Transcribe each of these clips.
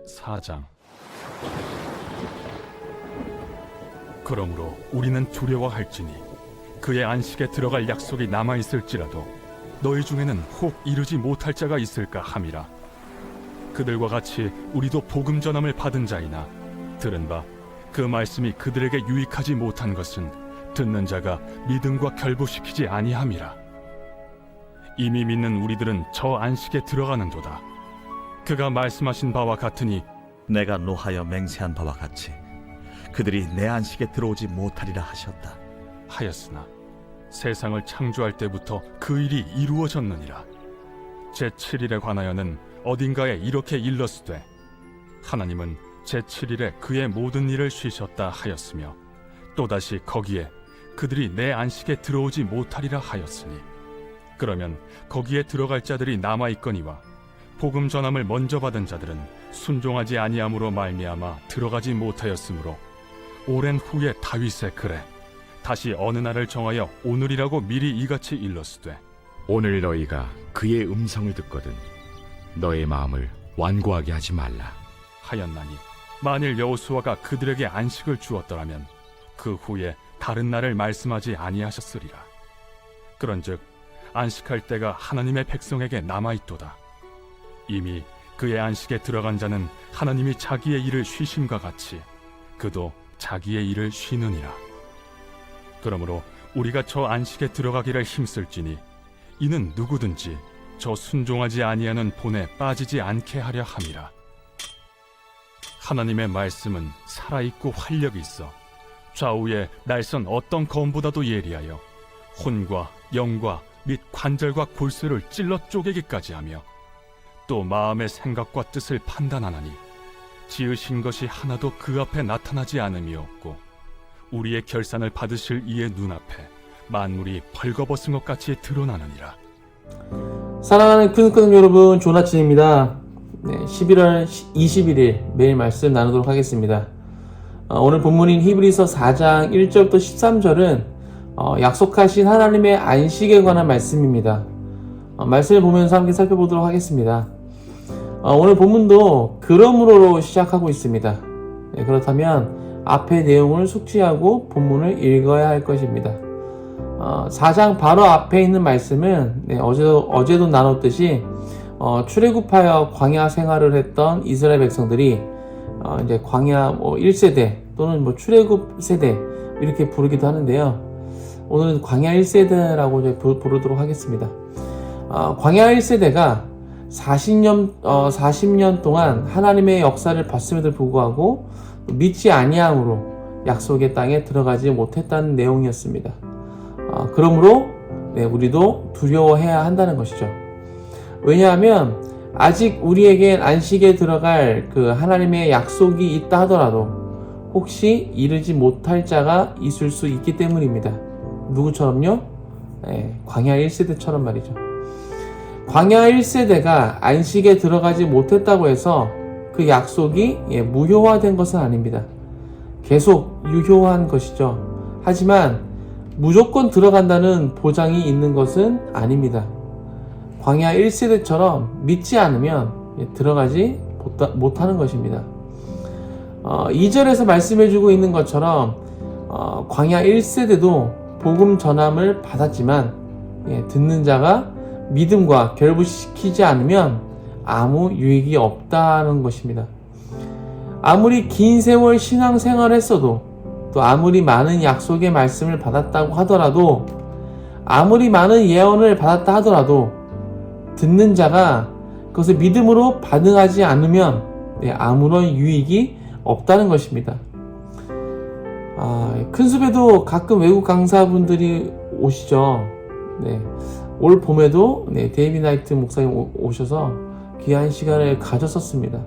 4장. 그러므로 우리는 두려워할지니 그의 안식에 들어갈 약속이 남아있을지라도 너희 중에는 혹 이르지 못할 자가 있을까 함이라. 그들과 같이 우리도 복음 전함을 받은 자이나 들은 바 그 말씀이 그들에게 유익하지 못한 것은 듣는 자가 믿음과 결부시키지 아니함이라. 이미 믿는 우리들은 저 안식에 들어가는도다. 그가 말씀하신 바와 같으니 내가 노하여 맹세한 바와 같이 그들이 내 안식에 들어오지 못하리라 하셨다. 하였으나 세상을 창조할 때부터 그 일이 이루어졌느니라. 제7일에 관하여는 어딘가에 이렇게 일렀으되 하나님은 제7일에 그의 모든 일을 쉬셨다 하였으며 또다시 거기에 그들이 내 안식에 들어오지 못하리라 하였으니 그러면 거기에 들어갈 자들이 남아있거니와 복음 전함을 먼저 받은 자들은 순종하지 아니함으로 말미암아 들어가지 못하였으므로 오랜 후에 다윗의 글에 다시 어느 날을 정하여 오늘이라고 미리 이같이 일렀으되 오늘 너희가 그의 음성을 듣거든 너의 마음을 완고하게 하지 말라. 하였나니 만일 여호수아가 그들에게 안식을 주었더라면 그 후에 다른 날을 말씀하지 아니하셨으리라. 그런즉 안식할 때가 하나님의 백성에게 남아있도다. 이미 그의 안식에 들어간 자는 하나님이 자기의 일을 쉬심과 같이 그도 자기의 일을 쉬느니라. 그러므로 우리가 저 안식에 들어가기를 힘쓸지니 이는 누구든지 저 순종하지 아니하는 본에 빠지지 않게 하려 함이라. 하나님의 말씀은 살아있고 활력이 있어 좌우에 날선 어떤 검보다도 예리하여 혼과 영과 및 관절과 골수를 찔러 쪼개기까지 하며 또 마음의 생각과 뜻을 판단하나니 지으신 것이 하나도 그 앞에 나타나지 않음이 없고 우리의 결산을 받으실 이의 눈앞에 만물이 벌거벗은 것 같이 드러나느니라. 사랑하는 큰큰 여러분, 조나친입니다. 11월 21일 매일 말씀 나누도록 하겠습니다. 오늘 본문인 히브리서 4장 1절부터 13절은 약속하신 하나님의 안식에 관한 말씀입니다. 말씀을 보면서 함께 살펴보도록 하겠습니다. 오늘 본문도 그러므로로 시작하고 있습니다. 그렇다면 앞의 내용을 숙지하고 본문을 읽어야 할 것입니다. 4장 바로 앞에 있는 말씀은 어제도 나눴듯이 출애굽하여 광야 생활을 했던 이스라엘 백성들이 이제 광야 1세대 또는 출애굽 세대 이렇게 부르기도 하는데요. 오늘은 광야 1세대라고 이제 부르도록 하겠습니다. 광야 1세대가 40년 동안 하나님의 역사를 봤음에도 불구하고 믿지 아니함으로 약속의 땅에 들어가지 못했다는 내용이었습니다. 그러므로 우리도 두려워해야 한다는 것이죠. 왜냐하면 아직 우리에겐 안식에 들어갈 그 하나님의 약속이 있다 하더라도 혹시 이르지 못할 자가 있을 수 있기 때문입니다. 누구처럼요? 광야 1세대처럼 말이죠. 광야 1세대가 안식에 들어가지 못했다고 해서 그 약속이 무효화된 것은 아닙니다. 계속 유효한 것이죠. 하지만 무조건 들어간다는 보장이 있는 것은 아닙니다. 광야 1세대처럼 믿지 않으면 들어가지 못하는 것입니다. 2절에서 말씀해주고 있는 것처럼 광야 1세대도 복음 전함을 받았지만 듣는 자가 믿음과 결부시키지 않으면 아무 유익이 없다는 것입니다. 아무리 긴 세월 신앙생활을 했어도 또 아무리 많은 약속의 말씀을 받았다고 하더라도 아무리 많은 예언을 받았다 하더라도 듣는 자가 그것을 믿음으로 반응하지 않으면 아무런 유익이 없다는 것입니다. 큰 숲에도 가끔 외국 강사분들이 오시죠. 올 봄에도 데이비 나이트 목사님 오셔서 귀한 시간을 가졌었습니다.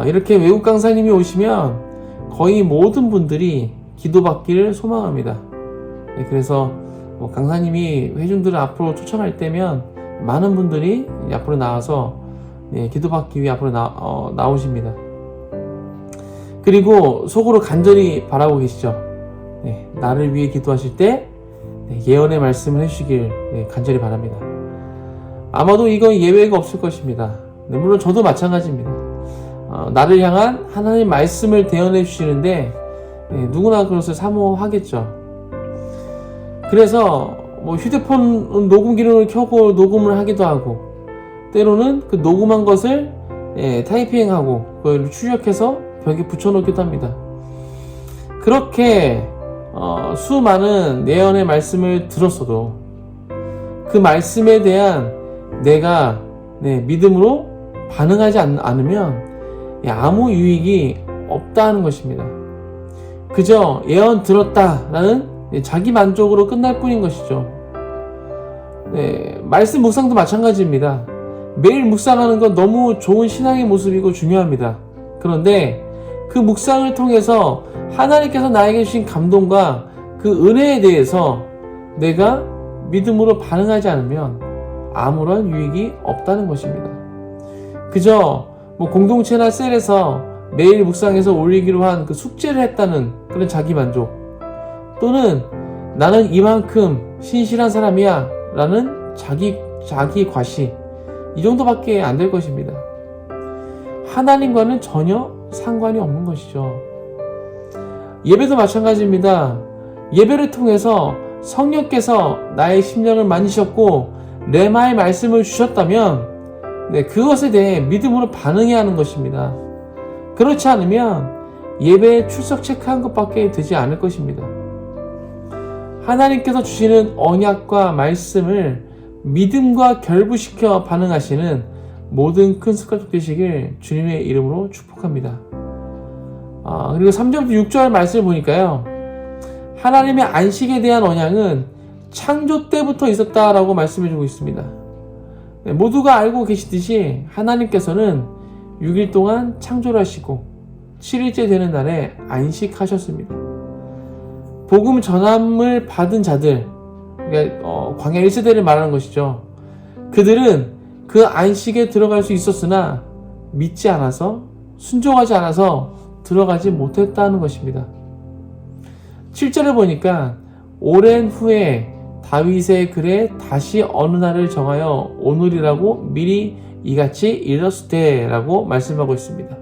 이렇게 외국 강사님이 오시면 거의 모든 분들이 기도받기를 소망합니다. 그래서 강사님이 회중들을 앞으로 초청할 때면 많은 분들이 앞으로 나와서 기도받기 위해 앞으로 나오십니다. 그리고 속으로 간절히 바라고 계시죠. 나를 위해 기도하실 때 예언의 말씀을 해주시길 간절히 바랍니다. 아마도 이건 예외가 없을 것입니다. 물론 저도 마찬가지입니다. 나를 향한 하나님 말씀을 대언해 주시는데 누구나 그것을 사모하겠죠. 그래서 뭐 휴대폰 녹음 기능을 켜고 녹음을 하기도 하고, 때로는 그 녹음한 것을 타이핑하고 그걸 출력해서 벽에 붙여놓기도 합니다. 그렇게 수많은 예언의 말씀을 들었어도 그 말씀에 대한 내가 믿음으로 반응하지 않으면 아무 유익이 없다는 것입니다. 그저 예언 들었다라는 자기 만족으로 끝날 뿐인 것이죠. 말씀 묵상도 마찬가지입니다. 매일 묵상하는 건 너무 좋은 신앙의 모습이고 중요합니다. 그런데 그 묵상을 통해서 하나님께서 나에게 주신 감동과 그 은혜에 대해서 내가 믿음으로 반응하지 않으면 아무런 유익이 없다는 것입니다. 그저 공동체나 셀에서 매일 묵상해서 올리기로 한 그 숙제를 했다는 그런 자기 만족, 또는 나는 이만큼 신실한 사람이야 라는 자기 과시, 이 정도밖에 안 될 것입니다. 하나님과는 전혀 상관이 없는 것이죠. 예배도 마찬가지입니다. 예배를 통해서 성령께서 나의 심령을 만지셨고 레마의 말씀을 주셨다면 그것에 대해 믿음으로 반응해야 하는 것입니다. 그렇지 않으면 예배에 출석 체크한 것밖에 되지 않을 것입니다. 하나님께서 주시는 언약과 말씀을 믿음과 결부시켜 반응하시는 모든 큰 습관적 되시길 주님의 이름으로 축복합니다. 그리고 3절부터 6절 말씀을 보니까요, 하나님의 안식에 대한 언약은 창조 때부터 있었다라고 말씀해주고 있습니다. 모두가 알고 계시듯이 하나님께서는 6일 동안 창조를 하시고 7일째 되는 날에 안식하셨습니다. 복음 전함을 받은 자들, 그러니까 광야 1세대를 말하는 것이죠. 그들은 그 안식에 들어갈 수 있었으나 믿지 않아서, 순종하지 않아서 들어가지 못했다는 것입니다. 7절에 보니까 오랜 후에 다윗의 글에 다시 어느 날을 정하여 오늘이라고 미리 이같이 일렀으되라고 말씀하고 있습니다.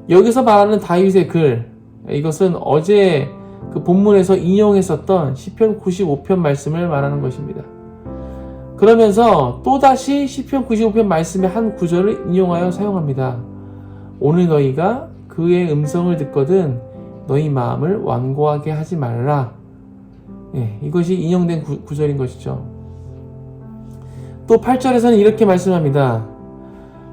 여기서 말하는 다윗의 글, 이것은 어제 그 본문에서 인용했었던 시편 95편 말씀을 말하는 것입니다. 그러면서 또다시 시편 95편 말씀의 한 구절을 인용하여 사용합니다. 오늘 너희가 그의 음성을 듣거든 너희 마음을 완고하게 하지 말라. 이것이 인용된 구절인 것이죠. 또 8절에서는 이렇게 말씀합니다.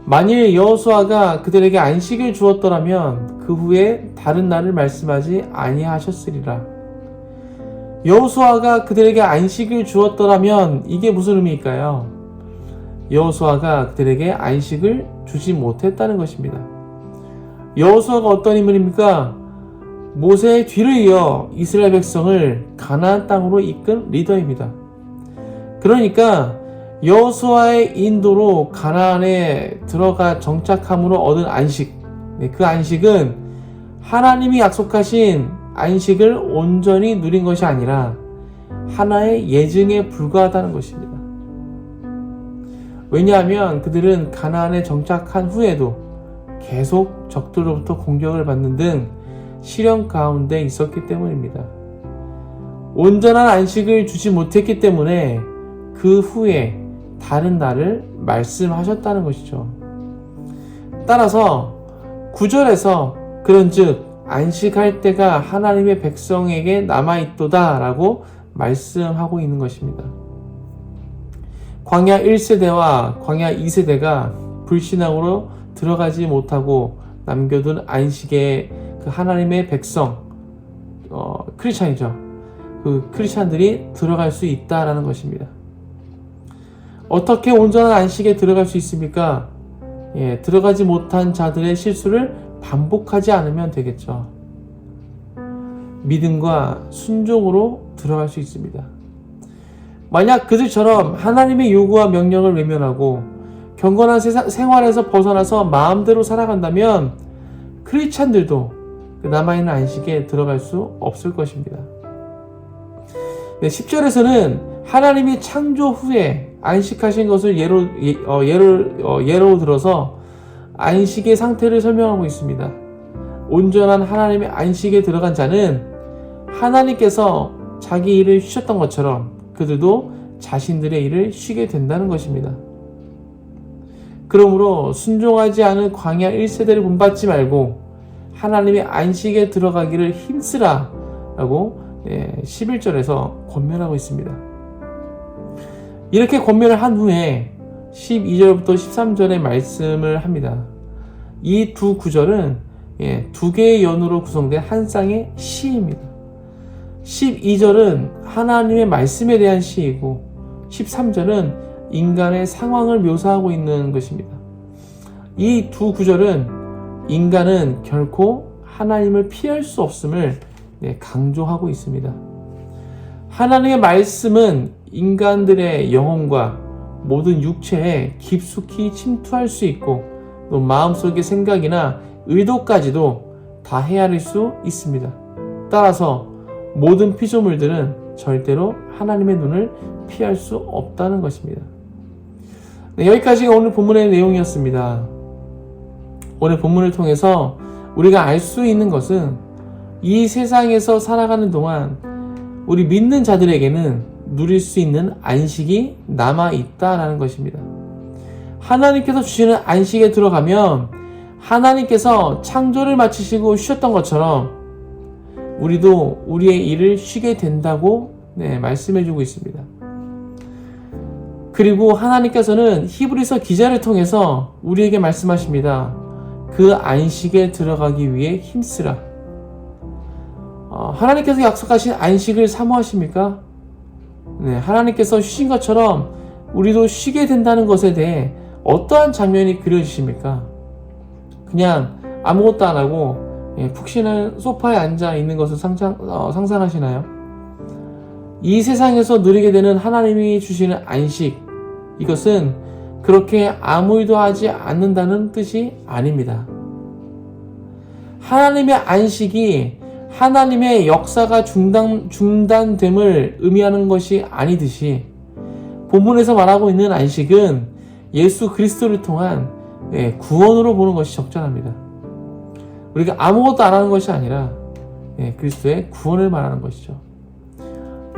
만일 여호수아가 그들에게 안식을 주었더라면 그 후에 다른 날을 말씀하지 아니하셨으리라. 여호수아가 그들에게 안식을 주었더라면 이게 무슨 의미일까요? 여호수아가 그들에게 안식을 주지 못했다는 것입니다. 여호수아가 어떤 인물입니까? 모세의 뒤를 이어 이스라엘 백성을 가나안 땅으로 이끈 리더입니다. 그러니까 여호수아의 인도로 가나안에 들어가 정착함으로 얻은 안식, 그 안식은 하나님이 약속하신 안식을 온전히 누린 것이 아니라 하나의 예증에 불과하다는 것입니다. 왜냐하면 그들은 가나안에 정착한 후에도 계속 적들로부터 공격을 받는 등 시련 가운데 있었기 때문입니다. 온전한 안식을 주지 못했기 때문에 그 후에 다른 날을 말씀하셨다는 것이죠. 따라서 9절에서 그런즉 안식할 때가 하나님의 백성에게 남아있도다 라고 말씀하고 있는 것입니다. 광야 1세대와 광야 2세대가 불신앙으로 들어가지 못하고 남겨둔 안식의 그 하나님의 백성, 크리스찬이죠. 그 크리스찬들이 들어갈 수 있다라는 것입니다. 어떻게 온전한 안식에 들어갈 수 있습니까? 들어가지 못한 자들의 실수를 반복하지 않으면 되겠죠. 믿음과 순종으로 들어갈 수 있습니다. 만약 그들처럼 하나님의 요구와 명령을 외면하고 경건한 생활에서 벗어나서 마음대로 살아간다면 크리스찬들도 남아있는 안식에 들어갈 수 없을 것입니다. 10절에서는 하나님이 창조 후에 안식하신 것을 예로 들어서 안식의 상태를 설명하고 있습니다. 온전한 하나님의 안식에 들어간 자는 하나님께서 자기 일을 쉬셨던 것처럼 그들도 자신들의 일을 쉬게 된다는 것입니다. 그러므로 순종하지 않은 광야 1세대를 본받지 말고 하나님의 안식에 들어가기를 힘쓰라 라고 11절에서 권면하고 있습니다. 이렇게 권면을 한 후에 12절부터 13절의 말씀을 합니다. 이 두 구절은 두 개의 연으로 구성된 한 쌍의 시입니다. 12절은 하나님의 말씀에 대한 시이고 13절은 인간의 상황을 묘사하고 있는 것입니다. 이 두 구절은 인간은 결코 하나님을 피할 수 없음을 강조하고 있습니다. 하나님의 말씀은 인간들의 영혼과 모든 육체에 깊숙이 침투할 수 있고 또 마음속의 생각이나 의도까지도 다 헤아릴 수 있습니다. 따라서 모든 피조물들은 절대로 하나님의 눈을 피할 수 없다는 것입니다. 여기까지가 오늘 본문의 내용이었습니다. 오늘 본문을 통해서 우리가 알 수 있는 것은 이 세상에서 살아가는 동안 우리 믿는 자들에게는 누릴 수 있는 안식이 남아있다라는 것입니다. 하나님께서 주시는 안식에 들어가면 하나님께서 창조를 마치시고 쉬셨던 것처럼 우리도 우리의 일을 쉬게 된다고 말씀해주고 있습니다. 그리고 하나님께서는 히브리서 기자를 통해서 우리에게 말씀하십니다. 그 안식에 들어가기 위해 힘쓰라. 하나님께서 약속하신 안식을 사모하십니까? 하나님께서 쉬신 것처럼 우리도 쉬게 된다는 것에 대해 어떠한 장면이 그려지십니까? 그냥 아무것도 안 하고 푹 쉬는 소파에 앉아 있는 것을 상상하시나요? 이 세상에서 누리게 되는 하나님이 주시는 안식, 이것은 그렇게 아무 일도 하지 않는다는 뜻이 아닙니다. 하나님의 안식이 하나님의 역사가 중단됨을 의미하는 것이 아니듯이 본문에서 말하고 있는 안식은 예수 그리스도를 통한 구원으로 보는 것이 적절합니다. 우리가 아무것도 안 하는 것이 아니라 그리스도의 구원을 말하는 것이죠.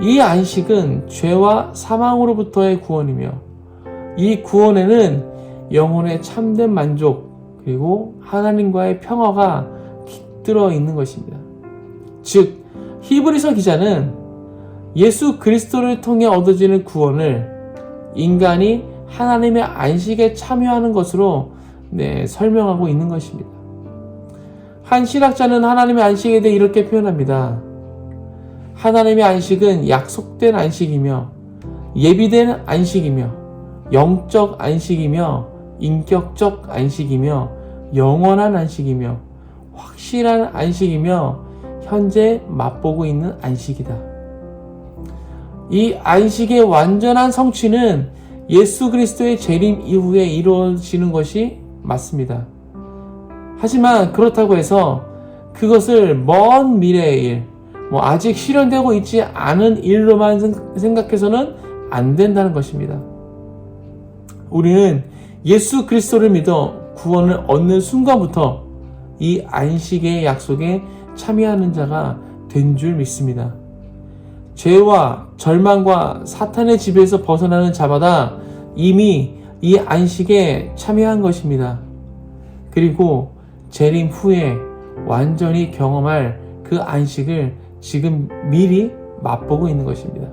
이 안식은 죄와 사망으로부터의 구원이며 이 구원에는 영혼의 참된 만족 그리고 하나님과의 평화가 깃들어 있는 것입니다. 즉 히브리서 기자는 예수 그리스도를 통해 얻어지는 구원을 인간이 하나님의 안식에 참여하는 것으로 설명하고 있는 것입니다. 한 신학자는 하나님의 안식에 대해 이렇게 표현합니다. 하나님의 안식은 약속된 안식이며 예비된 안식이며 영적 안식이며 인격적 안식이며 영원한 안식이며 확실한 안식이며 현재 맛보고 있는 안식이다. 이 안식의 완전한 성취는 예수 그리스도의 재림 이후에 이루어지는 것이 맞습니다. 하지만 그렇다고 해서 그것을 먼 미래의 일, 아직 실현되고 있지 않은 일로만 생각해서는 안 된다는 것입니다. 우리는 예수 그리스도를 믿어 구원을 얻는 순간부터 이 안식의 약속에 참여하는 자가 된 줄 믿습니다. 죄와 절망과 사탄의 지배에서 벗어나는 자마다 이미 이 안식에 참여한 것입니다. 그리고 재림 후에 완전히 경험할 그 안식을 지금 미리 맛보고 있는 것입니다.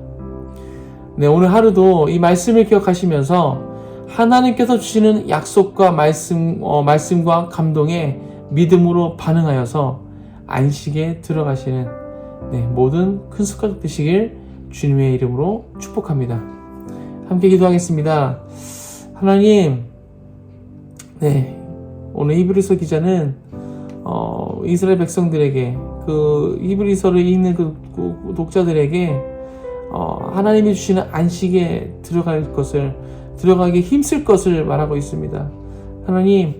오늘 하루도 이 말씀을 기억하시면서 하나님께서 주시는 약속과 말씀과 감동에 믿음으로 반응하여서 안식에 들어가시는 모든 큰 습관 되시길 주님의 이름으로 축복합니다. 함께 기도하겠습니다. 하나님, 오늘 히브리서 기자는 이스라엘 백성들에게 그 히브리서를 읽는 그 독자들에게 하나님이 주시는 안식에 들어가기 힘쓸 것을 말하고 있습니다. 하나님,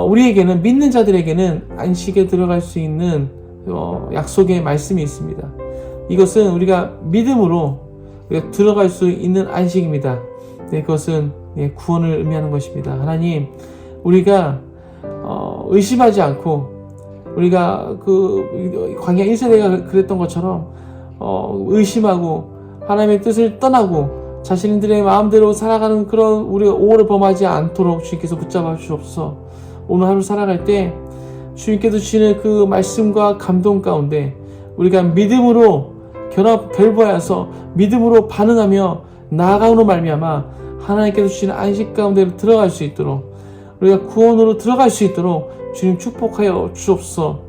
우리에게는 믿는 자들에게는 안식에 들어갈 수 있는 약속의 말씀이 있습니다. 이것은 우리가 믿음으로 우리가 들어갈 수 있는 안식입니다. 그것은 구원을 의미하는 것입니다. 하나님, 우리가 의심하지 않고 우리가 그 광야 1세대가 그랬던 것처럼 의심하고 하나님의 뜻을 떠나고 자신들의 마음대로 살아가는 그런 우리가 오해를 범하지 않도록 주님께서 붙잡아 주옵소서. 오늘 하루 살아갈 때 주님께서 주시는 그 말씀과 감동 가운데 우리가 믿음으로 결부하여서 믿음으로 반응하며 나아가므로 말미암아 하나님께서 주시는 안식 가운데로 들어갈 수 있도록 우리가 구원으로 들어갈 수 있도록 주님 축복하여 주옵소서.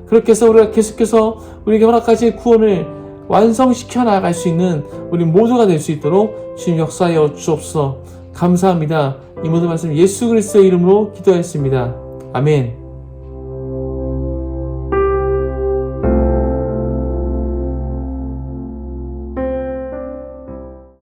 그렇게 해서 우리가 계속해서 우리에게 허락하신 구원을 완성시켜 나아갈 수 있는 우리 모두가 될 수 있도록 주님 역사하여 주옵소서. 감사합니다. 이 모든 말씀 예수 그리스도의 이름으로 기도하였습니다. 아멘.